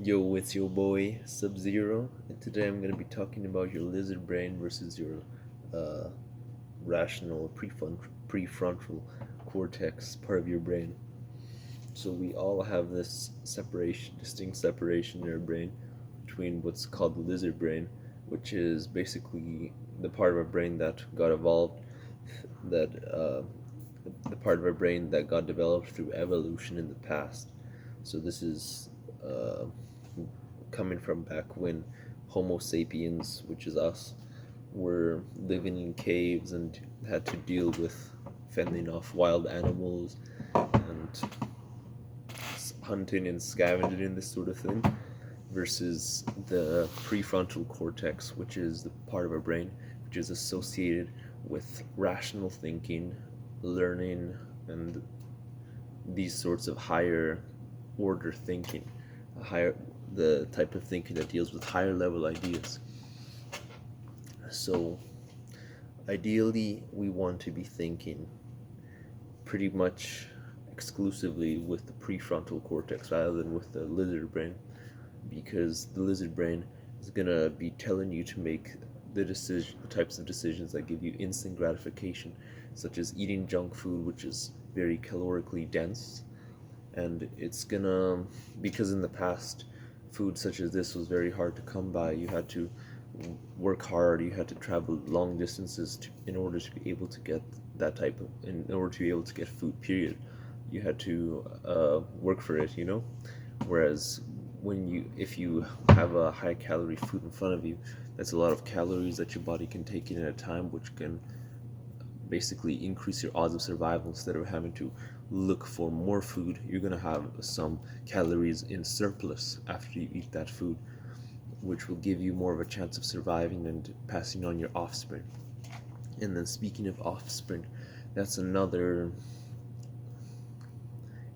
Yo, it's your boy Sub-Zero, and today I'm going to be talking about your lizard brain versus your uh, rational prefrontal cortex part of your brain. So we all have this distinct separation in our brain between what's called the lizard brain, which is basically the part of our brain that got evolved, that the part of our brain that got developed through evolution in the past. So this is uh, coming from back when Homo sapiens, which is us, were living in caves and had to deal with fending off wild animals and hunting and scavenging and this sort of thing, versus the prefrontal cortex, which is the part of our brain which is associated with rational thinking, learning, and these sorts of higher order thinking, higher the type of thinking that deals with higher level ideas. So ideally we want to be thinking pretty much exclusively with the prefrontal cortex rather than with the lizard brain, because the lizard brain is going to be telling you to make the types of decisions that give you instant gratification, such as eating junk food, which is very calorically dense. And it's gonna, because in the past food such as this was very hard to come by. You had to work hard, you had to travel long distances in order to be able to get in order to be able to get food, period. You had to work for it, whereas if you have a high calorie food in front of you, that's a lot of calories that your body can take in at a time, which can basically increase your odds of survival. Instead of having to look for more food, you're going to have some calories in surplus after you eat that food, which will give you more of a chance of surviving and passing on your offspring. And then, speaking of offspring, that's another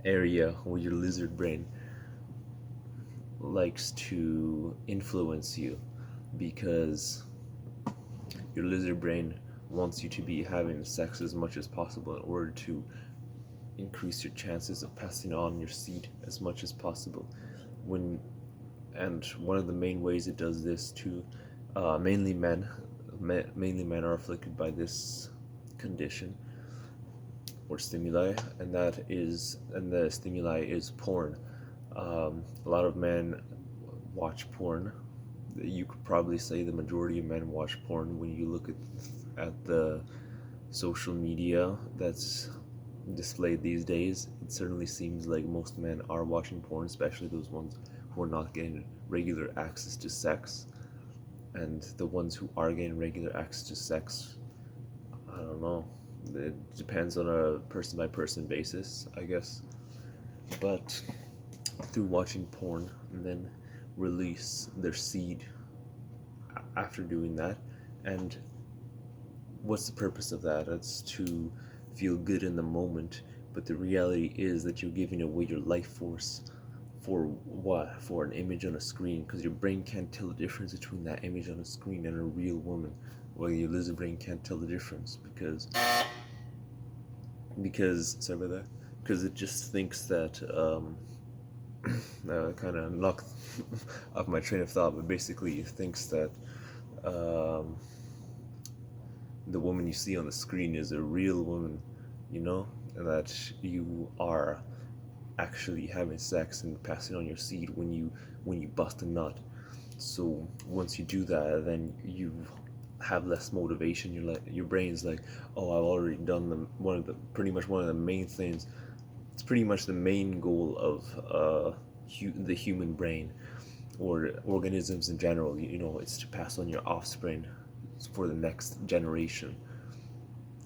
area where your lizard brain likes to influence you, because your lizard brain wants you to be having sex as much as possible in order to increase your chances of passing on your seed as much as possible. When and one of the main ways it does this to mainly men are afflicted by this condition or stimuli, and the stimuli is porn. A lot of men watch porn. You could probably say the majority of men watch porn. When you look at the social media that's displayed these days, it certainly seems like most men are watching porn, especially those ones who are not getting regular access to sex. And the ones who are getting regular access to sex, I don't know. It depends on a person by person basis, I guess. But through watching porn, and then release their seed after doing that. And what's the purpose of that? It's to feel good in the moment, but the reality is that you're giving away your life force for what? For an image on a screen, because your brain can't tell the difference between that image on a screen and a real woman. Well, your lizard brain can't tell the difference because sorry about that, because it just thinks that kind of knocked off my train of thought, but basically it thinks that um, the woman you see on the screen is a real woman, and that you are actually having sex and passing on your seed when you bust a nut. So once you do that, then you have less motivation. Your brain's like, oh, I've already done pretty much one of the main things. It's pretty much the main goal of the human brain, or organisms in general. It's to pass on your offspring for the next generation.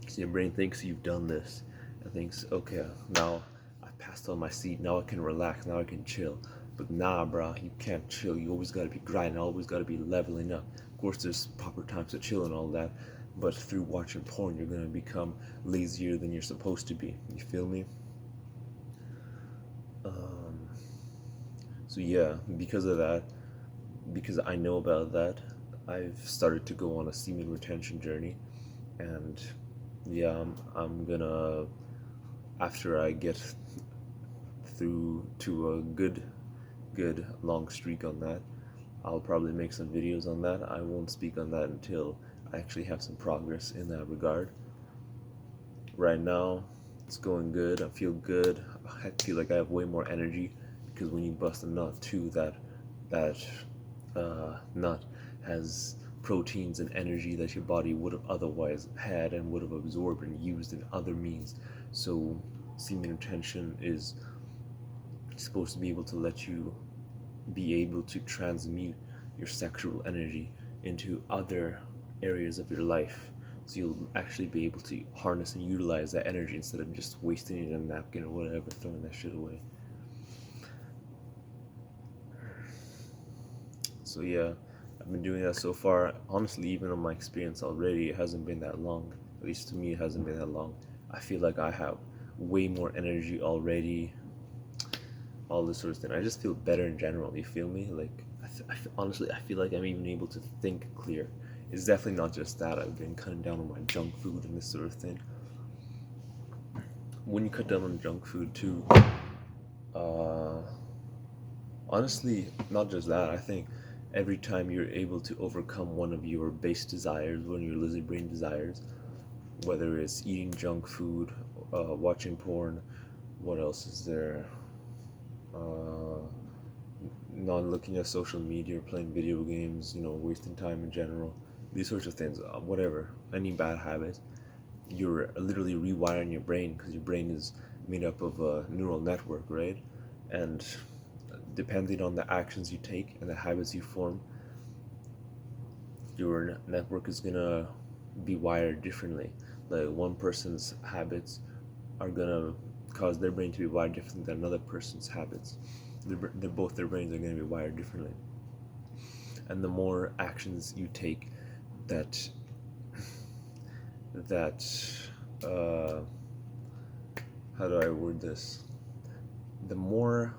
So your brain thinks you've done this and thinks, okay, now I passed on my seed, now I can relax, now I can chill. But nah, brah, you can't chill. You always gotta be grinding, always gotta be leveling up. Of course, there's proper times to chill and all that, but through watching porn, you're gonna become lazier than you're supposed to be. You feel me? Um, so yeah, because of that, because I know about that, I've started to go on a semen retention journey, and yeah, I'm gonna, after I get through to a good good long streak on that. I'll probably make some videos on that. I won't speak on that until I actually have some progress in that regard. Right now, it's going good. I feel good. I feel like I have way more energy because when you bust a nut too, that nut has proteins and energy that your body would have otherwise had and would have absorbed and used in other means. So semen retention is supposed to be able to let you be able to transmute your sexual energy into other areas of your life. So you'll actually be able to harness and utilize that energy instead of just wasting it in a napkin or whatever, throwing that shit away. So yeah, I've been doing that so far. Honestly, even on my experience already, it hasn't been that long. At least to me, it hasn't been that long. I feel like I have way more energy already. All this sort of thing. I just feel better in general. You feel me? Like, honestly, I feel like I'm even able to think clear. It's definitely not just that. I've been cutting down on my junk food and this sort of thing. When you cut down on junk food too, uh, honestly, not just that. I think every time you're able to overcome one of your base desires, one of your lizard brain desires, whether it's eating junk food, watching porn, what else is there? Uh, Not looking at social media, playing video games, wasting time in general, these sorts of things, whatever, any bad habit, you're literally rewiring your brain because your brain is made up of a neural network, right? And depending on the actions you take and the habits you form, your network is gonna be wired differently. Like one person's habits are gonna cause their brain to be wired different than another person's habits. Both their brains are gonna be wired differently. And the more actions you take that that how do I word this? The more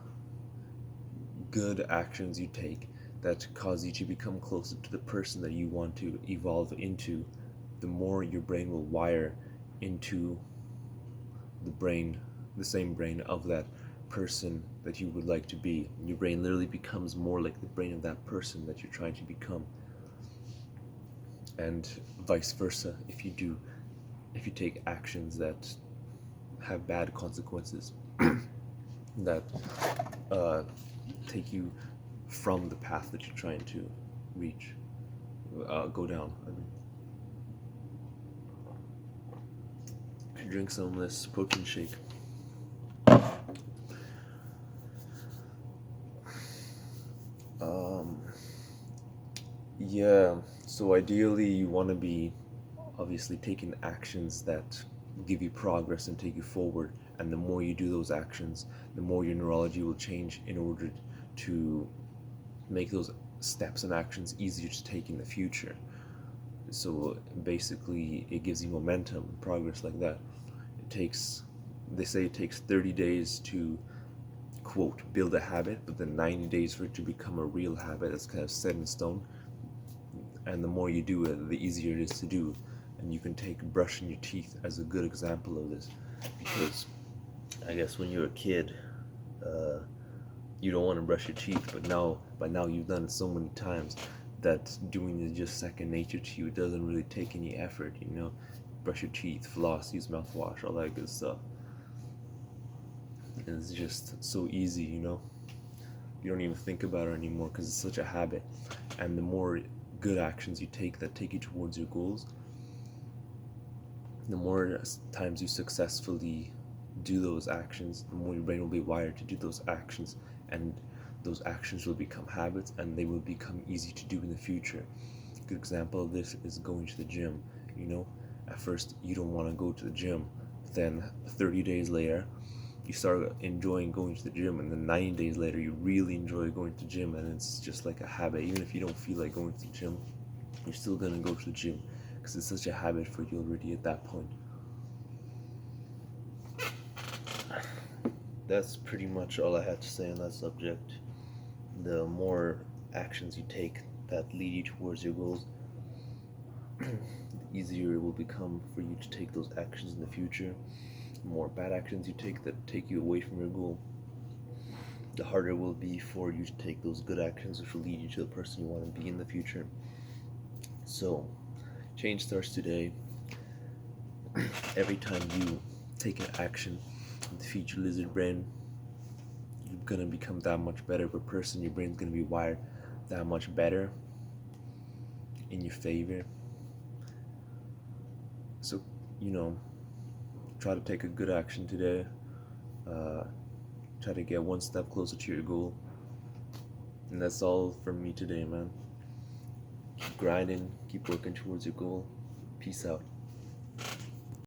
good actions you take that cause you to become closer to the person that you want to evolve into, the more your brain will wire into the same brain of that person that you would like to be. Your brain literally becomes more like the brain of that person that you're trying to become. And vice versa, if you take actions that have bad consequences, that take you from the path that you're trying to reach, go down. Drink some of this protein shake. Yeah, so ideally you want to be obviously taking actions that give you progress and take you forward, and the more you do those actions, the more your neurology will change in order to make those steps and actions easier to take in the future. So basically it gives you momentum and progress like that. They say it takes 30 days to quote build a habit, but then 90 days for it to become a real habit that's kind of set in stone. And the more you do it, the easier it is to do. And you can take brushing your teeth as a good example of this, because I guess when you're a kid, you don't want to brush your teeth, but now you've done it so many times that doing it is just second nature to you. It doesn't really take any effort, brush your teeth, floss, use mouthwash, all that good stuff. And it's just so easy, you don't even think about it anymore because it's such a habit. And the more good actions you take that take you towards your goals, the more times you successfully do those actions, the more your brain will be wired to do those actions, and those actions will become habits and they will become easy to do in the future. A good example of this is going to the gym. At first you don't want to go to the gym, then 30 days later you start enjoying going to the gym, and then 90 days later you really enjoy going to the gym, and it's just like a habit. Even if you don't feel like going to the gym, you're still gonna go to the gym because it's such a habit for you already at that point. That's pretty much all I had to say on that subject. The more actions you take that lead you towards your goals, the easier it will become for you to take those actions in the future. The more bad actions you take that take you away from your goal, the harder it will be for you to take those good actions which will lead you to the person you want to be in the future. So, change starts today. Every time you take an action to feed your lizard brain, you're gonna become that much better of a person. Your brain's gonna be wired that much better in your favor. So, try to take a good action today. Try to get one step closer to your goal. And that's all from me today, man. Keep grinding, keep working towards your goal. Peace out.